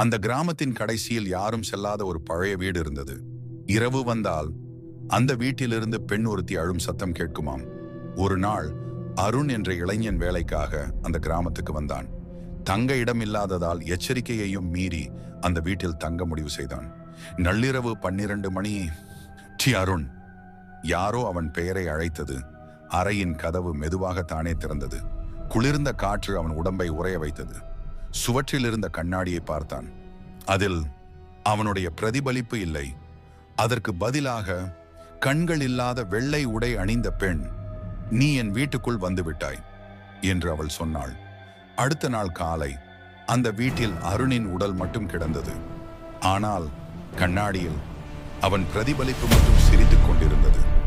அந்த கிராமத்தின் கடைசியில் யாரும் செல்லாத ஒரு பழைய வீடு இருந்தது. இரவு வந்தால் அந்த வீட்டிலிருந்து பெண் ஒருத்தி அழும் சத்தம் கேட்குமாம். ஒரு நாள் அருண் என்ற இளைஞன் வேலைக்காக அந்த கிராமத்துக்கு வந்தான். தங்க இடம் இல்லாததால் எச்சரிக்கையையும் மீறி அந்த வீட்டில் தங்க முடிவு செய்தான். நள்ளிரவு 12 மணி. அருண். யாரோ அவன் பெயரை அழைத்தது. அறையின் கதவு மெதுவாக தானே திறந்தது. குளிர்ந்த காற்று அவன் உடம்பை உறைய வைத்தது. சுவற்றில் இருந்த கண்ணாடியை பார்த்தான். அதில் அவனுடைய பிரதிபலிப்பு இல்லை. அதற்கு பதிலாக கண்கள் இல்லாத வெள்ளை உடை அணிந்த பெண், "நீ என் வீட்டுக்குள் வந்து விட்டாய்" என்று அவள் சொன்னாள். அடுத்த நாள் காலை அந்த வீட்டில் அருணின் உடல் மட்டும் கிடந்தது. ஆனால் கண்ணாடியில் அவன் பிரதிபலிப்பு மட்டும் சிரித்துக் கொண்டிருந்தது.